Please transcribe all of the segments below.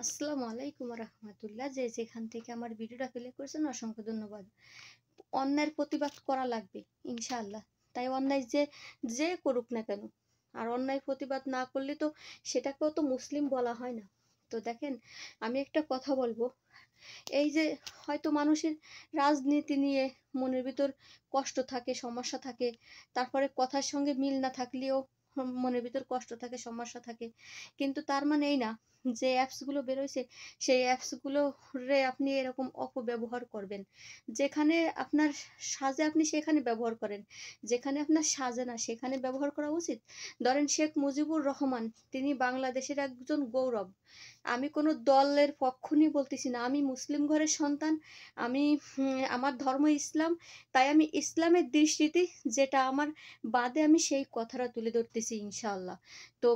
আসসালামু আলাইকুম রহমতুল্লাহ। যে যেখান থেকে আমার ভিডিওটা প্লে করেছেন অসংখ্য ধন্যবাদ। অন্যায়ের প্রতিবাদ করা লাগবে ইনশাআল্লাহ। তাই অন্যায় যে যে করুক না কেন, আর অন্যায় প্রতিবাদ না করলে তো সেটাকেও তো মুসলিম বলা হয় না। তো দেখেন, আমি একটা কথা বলবো, এই যে হয়তো মানুষের রাজনীতি নিয়ে মনের ভিতর কষ্ট থাকে, সমস্যা থাকে, তারপরে কথার সঙ্গে মিল না থাকলেও মনের ভিতর কষ্ট থাকে, সমস্যা থাকে, কিন্তু তার মানে এই না যে অ্যাপসগুলো বেরোইছে সেই অ্যাপসগুলো রে আপনি এরকম অপব্যবহার করবেন। যেখানে আপনার সাজে আপনি সেখানে ব্যবহার করেন, যেখানে আপনার সাজে না সেখানে ব্যবহার করা উচিত। ধরেন শেখ মুজিবুর রহমান, তিনি বাংলাদেশের একজন গৌরব। আমি কোনো দলের পক্ষ নিয়ে বলতেছি না, আমি মুসলিম ঘরের সন্তান। আমি আমার ধর্ম ইসলাম। তাই আমি ইসলামের দৃষ্টিতে যেটা আমার বাদে আমি সেই কথাটা তুলে ধরতেছি ইনশাআল্লাহ। তো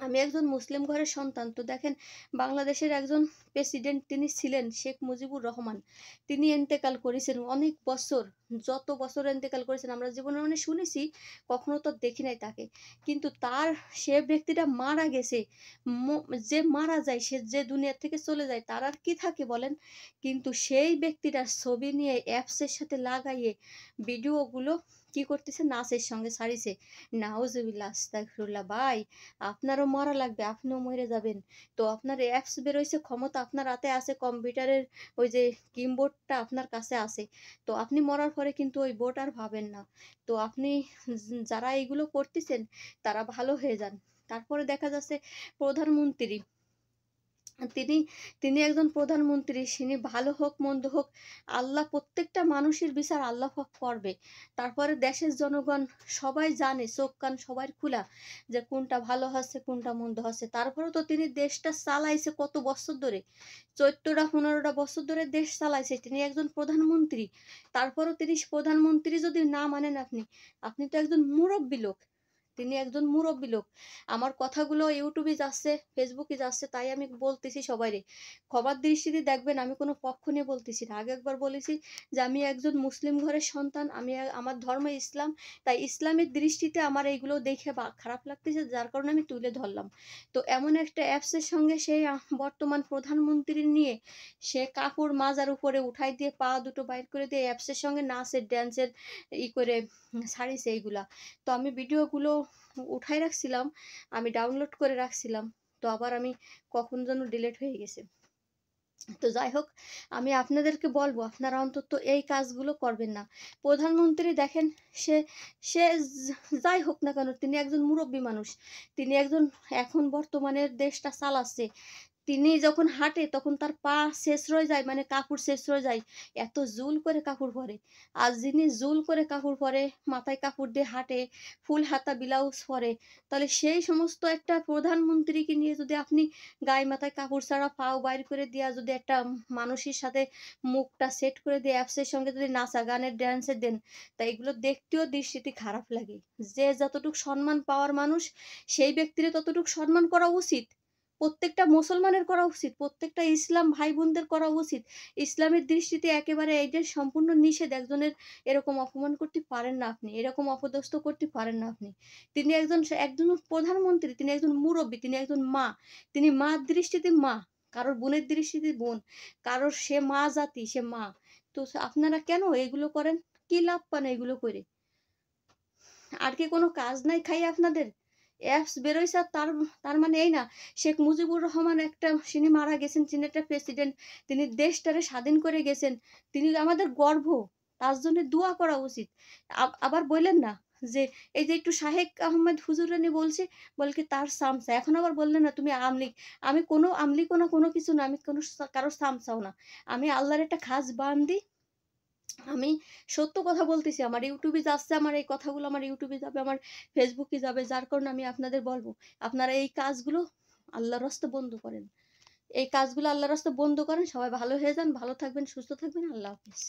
আমি একজন মুসলিম ঘরের সন্তান। তো দেখেন, বাংলাদেশের একজন প্রেসিডেন্ট তিনি ছিলেন শেখ মুজিবুর রহমান। তিনি ইন্তেকাল করেছেন অনেক বছর, যত বছর ইন্তেকাল করেছেন আমরা জীবনে মানে শুনেছি, কখনো তো দেখি নাই তাকে। কিন্তু তার সে ব্যক্তিটা মারা গেছে, যে মারা যায়, সে যে দুনিয়া থেকে চলে যায়, তার আর কি থাকে বলেন? কিন্তু সেই ব্যক্তিটার ছবি নিয়ে অ্যাপসের সাথে লাগাইয়ে ভিডিওগুলো কি করতেছে, নাচের সঙ্গে ছাড়িছে। নাউজুবিল্লাহ, আস্তাগফিরুল্লাহ। ভাই, আপনারও মরা লাগবে, আপনিও মরে যাবেন। তো আপনার অ্যাপস বেরোইছে, ক্ষমতা আপনার হাতে আছে, কম্পিউটারের ওই যে কিবোর্ডটা আপনার কাছে আছে। তো আপনি মরার পরে কিন্তু ওই বোর্ড আর পাবেন না। তো আপনি যারা এইগুলো করতেছেন তারা ভালো হয়ে যান। তারপরে দেখা যাচ্ছে প্রধানমন্ত্রী, তিনি তিনি একজন প্রধানমন্ত্রী, তিনি ভালো হোক মন্দ হোক, আল্লাহ প্রত্যেকটা মানুষের বিচার আল্লাহ পাক করবে। তারপরে দেশের জনগণ সবাই জানে, চোখ কান সবার খোলা, যে কোনটা ভালো হচ্ছে কোনটা মন্দ হচ্ছে। তারপরেও তো তিনি দেশটা চালাইছে কত বছর ধরে, 14টা 15টা বছর ধরে দেশ চালাইছে, তিনি একজন প্রধানমন্ত্রী। তারপরেও তিনি প্রধানমন্ত্রী যদি না মানেন, আপনি আপনি তো একজন মুরব্বী লোক, তিনি একজন মুরব্বী লোক। আমার কথাগুলো ইউটিউবে যাচ্ছে, ফেসবুকে যাচ্ছে, তাই আমি বলতেছি সবাইরে, ক্ষমার দৃষ্টিতে দেখবেন। আমি কোনো পক্ষ নিয়ে বলতেছি না। আগে একবার বলেছি যে আমি একজন মুসলিম ঘরের সন্তান, আমি আমার ধর্ম ইসলাম। তাই ইসলামের দৃষ্টিতে আমার এইগুলো দেখে বা খারাপ লাগতেছে, যার কারণে আমি তুলে ধরলাম। তো এমন একটা অ্যাপসের সঙ্গে সেই বর্তমান প্রধানমন্ত্রী নিয়ে সে কাপড় মাজার উপরে উঠাই দিয়ে পা দুটো বাইর করে দিয়ে অ্যাপসের সঙ্গে নাচের ড্যান্সের করে ছাড়িছে এইগুলা। তো আমি ভিডিওগুলো উঠাই রাখছিলাম, আমি ডাউনলোড করে রাখছিলাম। তো আবার আমি কখন যেন ডিলিট হয়ে গেছে। তো যাই হোক, আমি আপনাদেরকে বলবো আপনারা অন্তত এই কাজগুলো করবেন না। প্রধানমন্ত্রী দেখেন, সে সে যাই হোক না কেন, তিনি একজন মুরব্বী মানুষ। তিনি একজন এখন বর্তমানের দেশটা চালাচ্ছে। তিনি যখন হাঁটে তখন তার পা ছেঁচড়ে যায়, মানে কাপড় ছেঁচড়ে যায়, এত জুল করে কাপড় পরে। আর যিনি জুল করে কাপড় পরে, মাথায় কাপড় দিয়ে হাঁটে, ফুল হাতা ব্লাউজ পরে, তাহলে সেই সমস্ত একটা প্রধানমন্ত্রীকে নিয়ে যদি আপনি গায়ে মাথায় কাপড় ছাড়া পাও বাইর করে দিয়া যদি একটা মানুষের সাথে মুখটা সেট করে দিয়ে অ্যাপসের সঙ্গে যদি নাচা গানের ড্যান্সে দেন, তা এগুলো দেখতেও দৃষ্টিতে খারাপ লাগে। যে যতটুকু সম্মান পাওয়ার মানুষ, সেই ব্যক্তির ততটুকু সম্মান করা উচিত। প্রত্যেকটা মুসলমানের করা উচিত, প্রত্যেকটা ইসলাম ভাই বোনদের করা উচিত। ইসলামের দৃষ্টিতে একেবারে এইটার সম্পূর্ণ নিষেধ। একজনের এরকম অপমান করতে পারেন না আপনি, এরকম অপদস্থ করতে পারেন না আপনি। তিনি একজন একজন প্রধানমন্ত্রী, তিনি একজন মুরব্বী, তিনি একজন মা। তিনি মার দৃষ্টিতে মা, কারোর বোনের দৃষ্টিতে বোন, কারোর সে মা জাতি, সে মা। তো আপনারা কেন এগুলো করেন? কি লাভ পান এগুলো করে? আর কি কোনো কাজ নাই খাই আপনাদের? অ্যাপস বেরোইছে, আর তার তার মানে এই না শেখ মুজিবুর রহমান একটা তিনি মারা গেছেন, তিনি একটা প্রেসিডেন্ট, তিনি দেশটারে স্বাধীন করে গেছেন, তিনি আমাদের গর্ব, তার জন্য দোয়া করা উচিত। আবার বললেন না যে এই যে একটু শাহেক আহমেদ হুজুরানি বলছে, বল কি তার সামসা, এখন আবার বললেন না তুমি আমলিক। আমি কোনো আমলিকও না, কোনো কিছু না, আমি কোনো কারোর সামসাও না। আমি আল্লাহর একটা খাস বান্দি। আমি সত্য কথা বলতেছি। আমার ইউটিউবে যাচ্ছে, আমার এই কথাগুলো আমার ইউটিউবে যাবে, আমার ফেসবুকে যাবে। যার কারণে আমি আপনাদের বলব, আপনারা এই কাজগুলো আল্লাহর রাস্তায় বন্ধ করেন। এই কাজগুলো আল্লাহর রাস্তায় বন্ধ করেন। সবাই ভালো হয়ে যান, ভালো থাকবেন, সুস্থ থাকবেন। আল্লাহ হাফেজ।